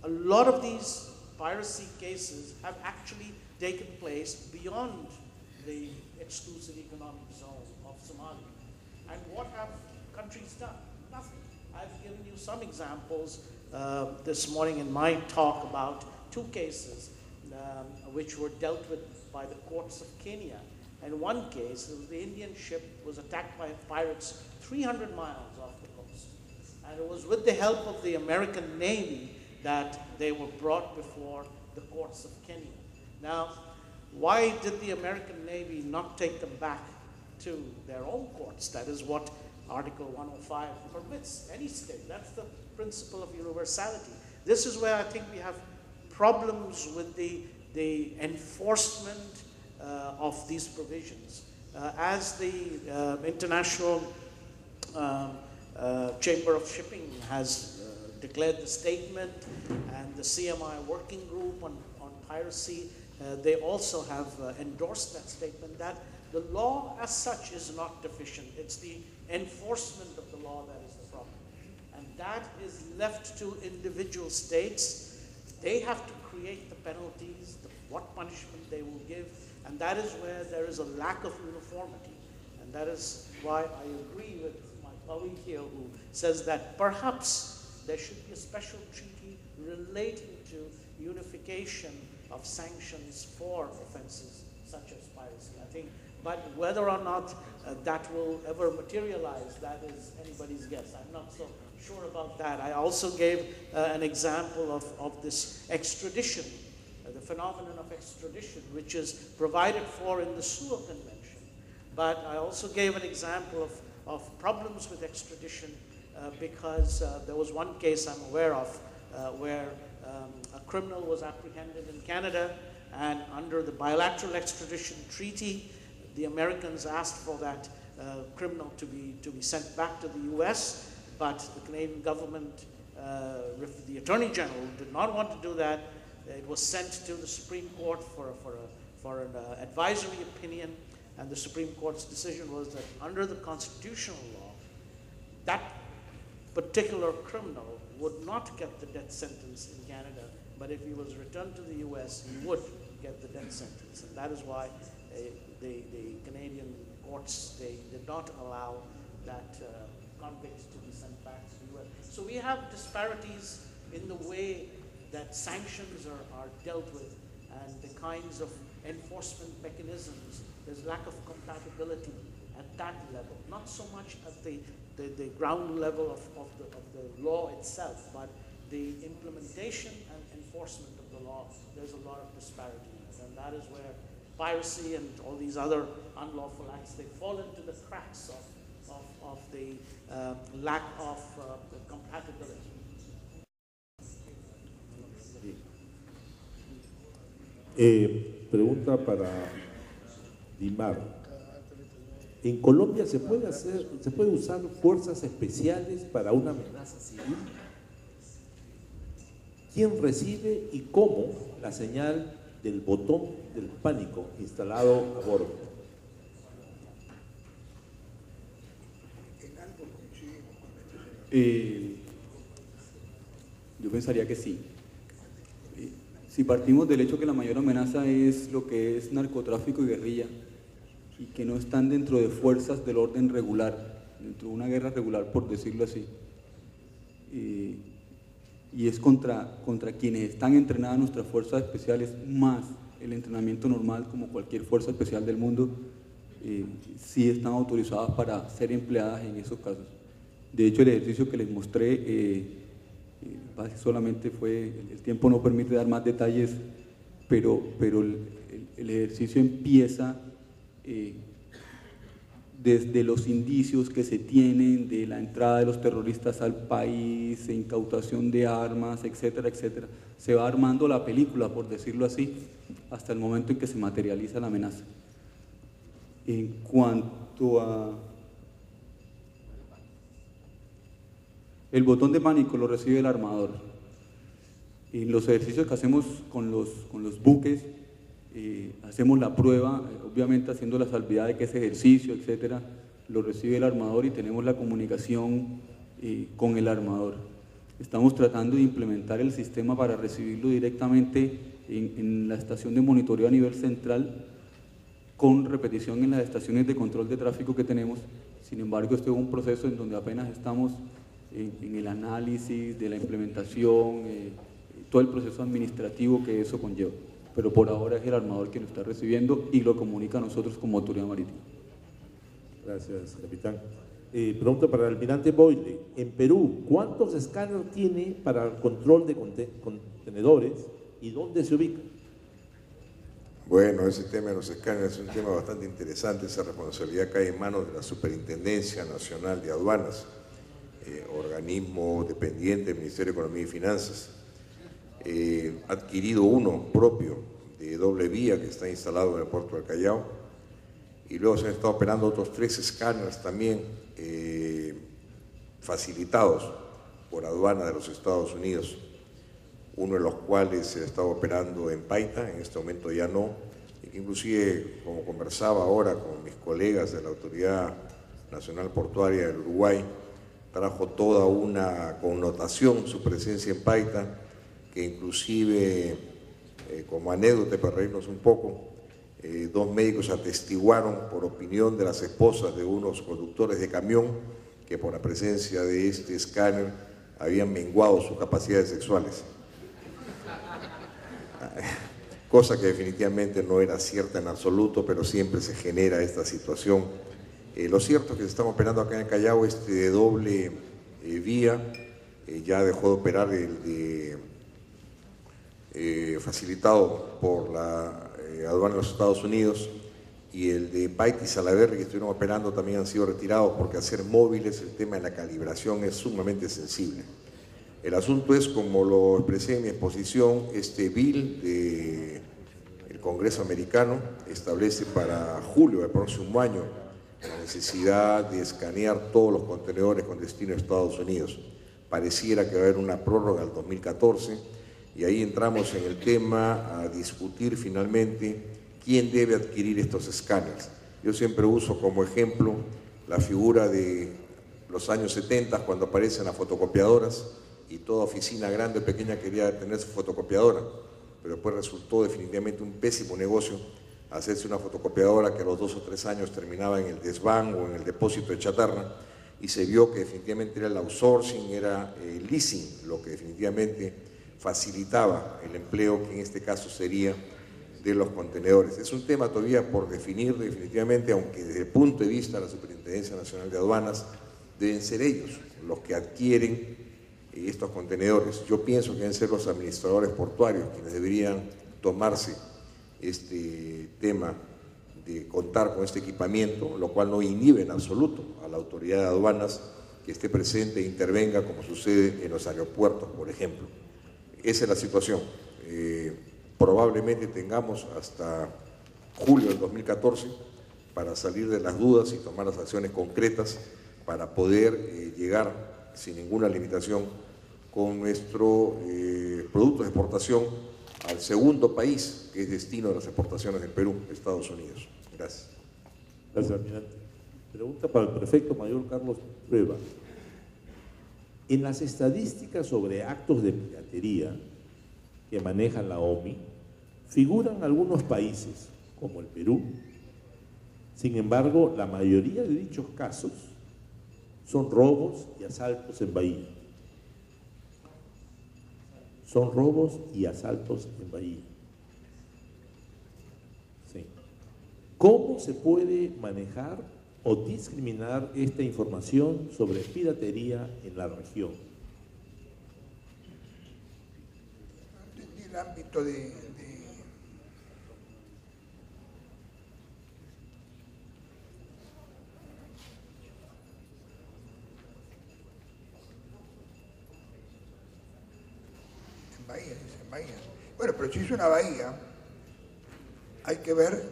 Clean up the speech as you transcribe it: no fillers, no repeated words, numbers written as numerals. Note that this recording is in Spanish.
a lot of these piracy cases have actually taken place beyond the exclusive economic zone of Somalia. And what have countries done? Nothing. I've given you some examples this morning in my talk about two cases which were dealt with by the courts of Kenya. In one case, the Indian ship was attacked by pirates 300 miles off the coast. And it was with the help of the American Navy that they were brought before the courts of Kenya. Now, why did the American Navy not take them back to their own courts? That is what Article 105 permits any state. That's the principle of universality. This is where I think we have problems with the enforcement of these provisions. As the International Chamber of Shipping has declared the statement, and the CMI working group on piracy, they also have endorsed that statement, that the law as such is not deficient. It's the enforcement of the law that is the problem. And that is left to individual states. They have to create the penalties, what punishment they will give, and that is where there is a lack of uniformity. And that is why I agree with my colleague here who says that perhaps there should be a special treaty relating to unification of sanctions for offenses such as piracy. I think, but whether or not that will ever materialize, that is anybody's guess. I'm not so sure about that. I also gave an example of this extradition, the phenomenon of extradition, which is provided for in the SUA Convention. But I also gave an example of problems with extradition because there was one case I'm aware of where a criminal was apprehended in Canada, and under the bilateral extradition treaty, the Americans asked for that criminal to be sent back to the US, but the Canadian government, the Attorney General, did not want to do that. It was sent to the Supreme Court for an advisory opinion, and the Supreme Court's decision was that under the constitutional law, that particular criminal would not get the death sentence in Canada, but if he was returned to the US, he would get the death sentence. And that is why the Canadian courts, they did not allow that convict to be sent back to the US. So we have disparities in the way that sanctions are dealt with and the kinds of enforcement mechanisms. There's lack of compatibility at that level, not so much at the ground level of the law itself, but the implementation and enforcement of the law. There's a lot of disparity in it, and that is where piracy and all these other unlawful acts, they fall into the cracks of the lack of the compatibility. Pregunta para Dimar. ¿En Colombia se puede usar fuerzas especiales para una amenaza civil? ¿Quién recibe y cómo la señal del botón del pánico instalado a bordo? Yo pensaría que sí. Si partimos del hecho que la mayor amenaza es lo que es narcotráfico y guerrilla, y que no están dentro de fuerzas del orden regular, dentro de una guerra regular, por decirlo así, y es contra quienes están entrenadas nuestras fuerzas especiales, más el entrenamiento normal como cualquier fuerza especial del mundo, sí están autorizadas para ser empleadas en esos casos. De hecho, el ejercicio que les mostré solamente fue, el tiempo no permite dar más detalles, pero el ejercicio empieza desde los indicios que se tienen de la entrada de los terroristas al país, incautación de armas, etcétera, etcétera. Se va armando la película, por decirlo así, hasta el momento en que se materializa la amenaza. En cuanto a el botón de pánico, lo recibe el armador. En los ejercicios que hacemos con los buques, hacemos la prueba, obviamente haciendo la salvedad de que ese ejercicio, etcétera, lo recibe el armador y tenemos la comunicación con el armador. Estamos tratando de implementar el sistema para recibirlo directamente en la estación de monitoreo a nivel central, con repetición en las estaciones de control de tráfico que tenemos. Sin embargo, este es un proceso en donde apenas estamos en el análisis de la implementación, todo el proceso administrativo que eso conlleva. Pero por ahora es el armador quien lo está recibiendo y lo comunica a nosotros como autoridad marítima. Gracias, capitán. Pregunta para el almirante Boyle. En Perú, ¿cuántos escáneres tiene para el control de contenedores y dónde se ubican? Bueno, ese tema de los escáneres es un tema bastante interesante. Esa responsabilidad cae en manos de la Superintendencia Nacional de Aduanas, organismo dependiente del Ministerio de Economía y Finanzas. Ha adquirido uno propio de doble vía que está instalado en el puerto del Callao, y luego se han estado operando otros 3 escáneres también facilitados por aduana de los Estados Unidos, uno de los cuales se está operando en Paita, en este momento ya no, y que inclusive, como conversaba ahora con mis colegas de la Autoridad Nacional Portuaria del Uruguay, trajo toda una connotación su presencia en Paita, que inclusive, como anécdota para reírnos un poco, 2 médicos atestiguaron por opinión de las esposas de unos conductores de camión que por la presencia de este escáner habían menguado sus capacidades sexuales. Cosa que definitivamente no era cierta en absoluto, pero siempre se genera esta situación. Lo cierto es que se está operando acá en el Callao este de doble vía, ya dejó de operar el de facilitado por la aduana de los Estados Unidos, y el de Paita y Salaverry, que estuvieron operando, también han sido retirados, porque hacer móviles el tema de la calibración es sumamente sensible. El asunto es, como lo expresé en mi exposición, este bill del Congreso americano establece para julio del próximo año la necesidad de escanear todos los contenedores con destino a Estados Unidos. Pareciera que va a haber una prórroga al 2014, y ahí entramos en el tema a discutir finalmente quién debe adquirir estos escáneres. Yo siempre uso como ejemplo la figura de los años 70, cuando aparecen las fotocopiadoras, y toda oficina grande o pequeña quería tener su fotocopiadora, pero después resultó definitivamente un pésimo negocio hacerse una fotocopiadora que a los 2 o 3 años terminaba en el desván o en el depósito de chatarra, y se vio que definitivamente era el outsourcing, era el leasing lo que definitivamente facilitaba el empleo, que en este caso sería de los contenedores. Es un tema todavía por definir definitivamente, aunque desde el punto de vista de la Superintendencia Nacional de Aduanas deben ser ellos los que adquieren estos contenedores. Yo pienso que deben ser los administradores portuarios quienes deberían tomarse este tema de contar con este equipamiento, lo cual no inhibe en absoluto a la autoridad de aduanas que esté presente e intervenga, como sucede en los aeropuertos, por ejemplo. Esa es la situación. Probablemente tengamos hasta julio del 2014 para salir de las dudas y tomar las acciones concretas para poder llegar sin ninguna limitación con nuestro producto de exportación al segundo país que es destino de las exportaciones del Perú, Estados Unidos. Gracias. Gracias, almirante. Pregunta para el prefecto mayor Carlos Prueba. En las estadísticas sobre actos de piratería que maneja la OMI, figuran algunos países, como el Perú. Sin embargo, la mayoría de dichos casos son robos y asaltos en Bahía. Son robos y asaltos en Bahía. Sí. ¿Cómo se puede manejar o discriminar esta información sobre piratería en la región? En el ámbito de bahía, dice bahía. Bueno, pero si es una bahía, hay que ver